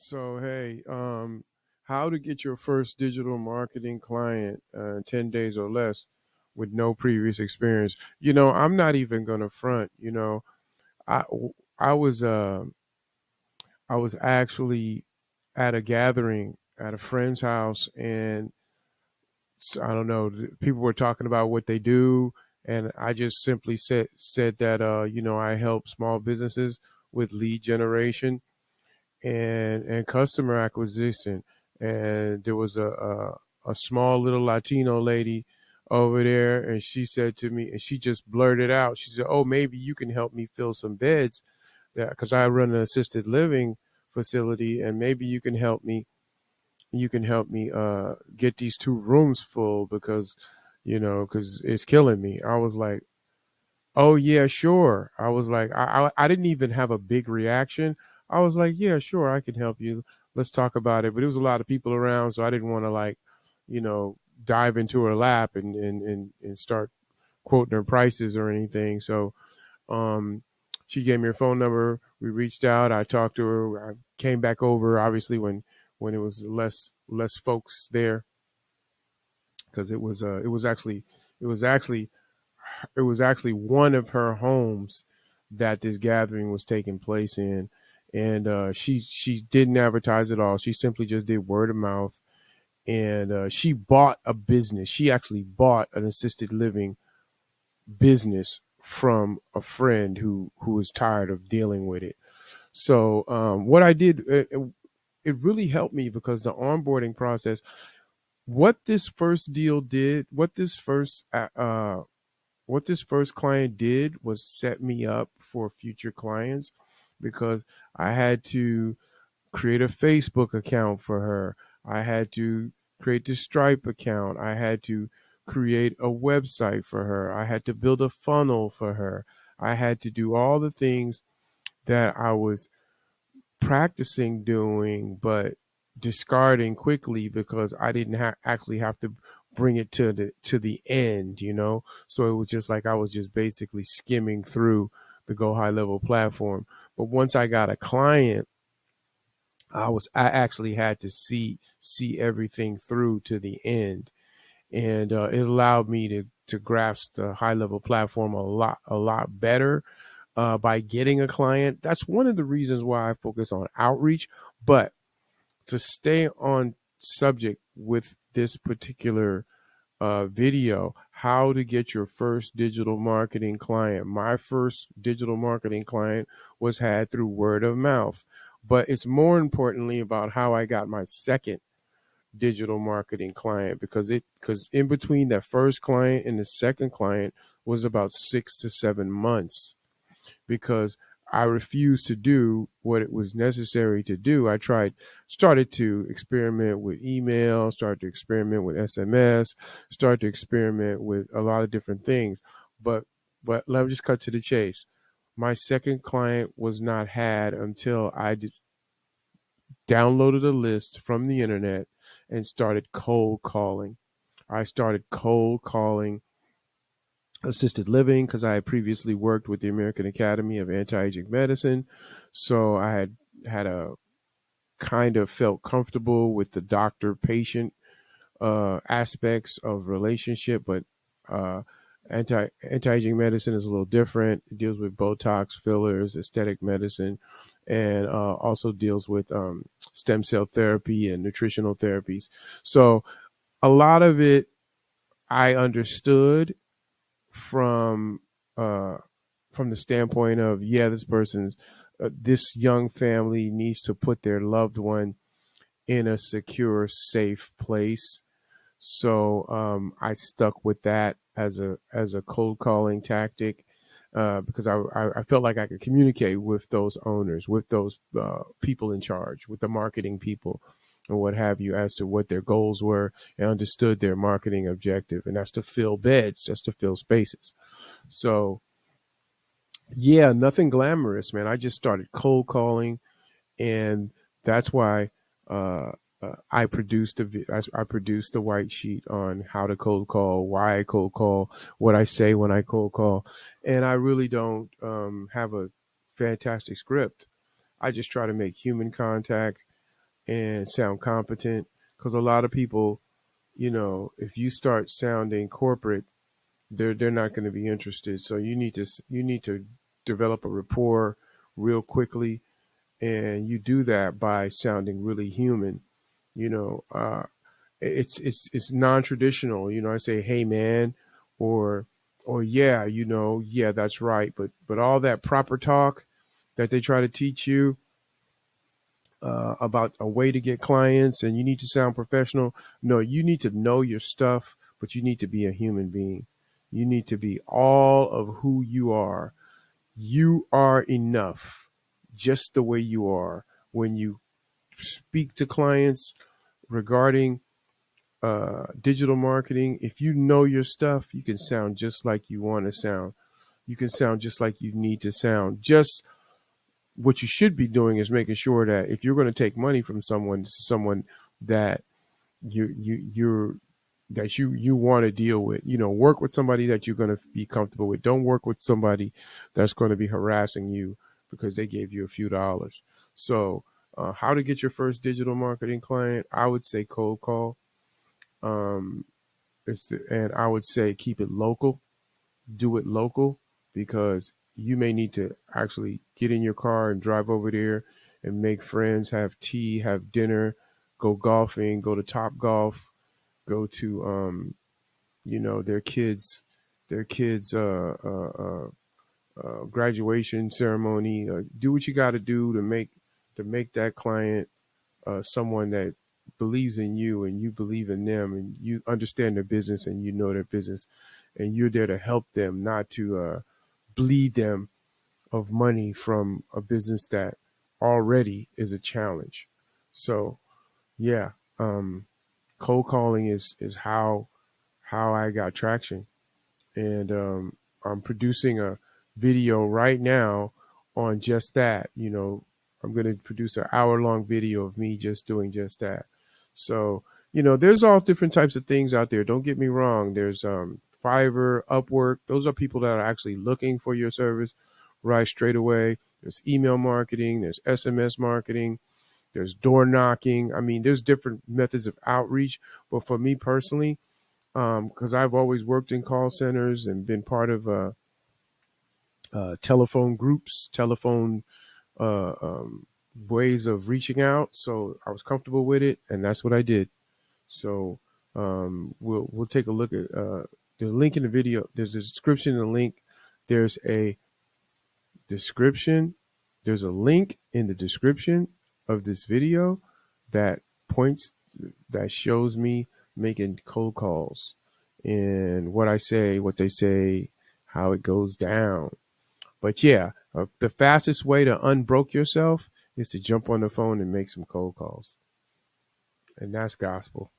So, hey, how to get your first digital marketing client 10 days or less with no previous experience. I'm not even going to front, I I was I was actually at a gathering at a friend's house, and I don't know, people were talking about what they do, and I just simply said that I help small businesses with lead generation and customer acquisition. And there was a small little Latino lady over there, and she said to me, and she just blurted out, she said, "Oh, maybe you can help me fill some beds, that because I run an assisted living facility, and maybe you can help me get these two rooms full because because it's killing me." I was like, "Oh yeah, sure." I was like, I didn't even have a big reaction. I was like, "Yeah, sure, I can help you. Let's talk about it." But there was a lot of people around, so I didn't want to you know, dive into her lap and start quoting her prices or anything. So um, she gave me her phone number. We reached out. I talked to her. I came back over, obviously, when it was less folks there, because it was actually it was actually one of her homes that this gathering was taking place in. And she didn't advertise at all. She simply just did word of mouth. And she bought a business. She actually bought an assisted living business from a friend who was tired of dealing with it. So what I did, it really helped me because the onboarding process, what this first deal did, what this first client did was set me up for future clients, because I had to create a Facebook account for her. I had to create the Stripe account. I had to create a website for her. I had to build a funnel for her. I had to do all the things that I was practicing doing, but discarding quickly because I didn't actually have to bring it to the end. So it was just like I was just basically skimming through the Go High Level platform. But once I got a client, I actually had to see everything through to the end, and it allowed me to grasp the high level platform a lot better by getting a client. That's one of the reasons why I focus on outreach. But to stay on subject with this particular video, how to get your first digital marketing client. My first digital marketing client was had through word of mouth, but it's more importantly about how I got my second digital marketing client, because in between that first client and the second client was about 6 to 7 months, because I refused to do what it was necessary to do. Started to experiment with email, started to experiment with SMS, started to experiment with a lot of different things. But let me just cut to the chase. My second client was not had until I just downloaded a list from the internet and started cold calling. I started cold calling assisted living because I had previously worked with the American Academy of Anti-Aging Medicine. So I had a kind of felt comfortable with the doctor patient aspects of relationship, but uh, anti-aging medicine is a little different. It deals with Botox, fillers, aesthetic medicine, and also deals with stem cell therapy and nutritional therapies. So a lot of it I understood from uh, from the standpoint of, yeah, this young family needs to put their loved one in a secure, safe place. So I stuck with that as a cold calling tactic, because I felt like I could communicate with those owners, with those people in charge, with the marketing people, and what have you, as to what their goals were, and understood their marketing objective, and that's to fill beds, just to fill spaces. So yeah, nothing glamorous, man. I just started cold calling, and that's why uh, I produced the white sheet on how to cold call, why I cold call, what I say when I cold call, and I really don't have a fantastic script. I just try to make human contact. and sound competent. Because a lot of people, if you start sounding corporate, they're not going to be interested. So you need to develop a rapport real quickly, and you do that by sounding really human. You know, it's non-traditional. I say, "Hey, man," or "Yeah, yeah, that's right." But all that proper talk that they try to teach you about a way to get clients, and you need to sound professional. No, you need to know your stuff, but you need to be a human being. You need to be all of who you are. You are enough, just the way you are. When you speak to clients regarding digital marketing, if you know your stuff, you can sound just like you want to sound. You can sound just like you need to sound. Just what you should be doing is making sure that if you're going to take money from someone that you're that you want to deal with, work with somebody that you're going to be comfortable with. Don't work with somebody that's going to be harassing you because they gave you a few dollars. So, how to get your first digital marketing client? I would say cold call. Um, and I would say keep it local. Do it local, because you may need to actually get in your car and drive over there and make friends, have tea, have dinner, go golfing, go to Top Golf, go to their kids graduation ceremony. Do what you got to do to make that client someone that believes in you, and you believe in them, and you understand their business, and you know their business, and you're there to help them, not to bleed them of money from a business that already is a challenge. So yeah, cold calling is how I got traction, and I'm producing a video right now on just that. I'm going to produce an hour-long video of me just doing just that. So, there's all different types of things out there. Don't get me wrong. There's Fiverr, Upwork. Those are people that are actually looking for your service right straight away. There's email marketing. There's SMS marketing. There's door knocking. I mean, there's different methods of outreach. But for me personally, because I've always worked in call centers and been part of telephone groups, telephone uh, um, ways of reaching out. So I was comfortable with it, and that's what I did. So we'll take a look at the link in the video. There's a description in the link. There's a description. There's a link in the description of this video that points that shows me making cold calls and what I say, what they say, how it goes down. But yeah, the fastest way to unbroke yourself is to jump on the phone and make some cold calls. And that's gospel.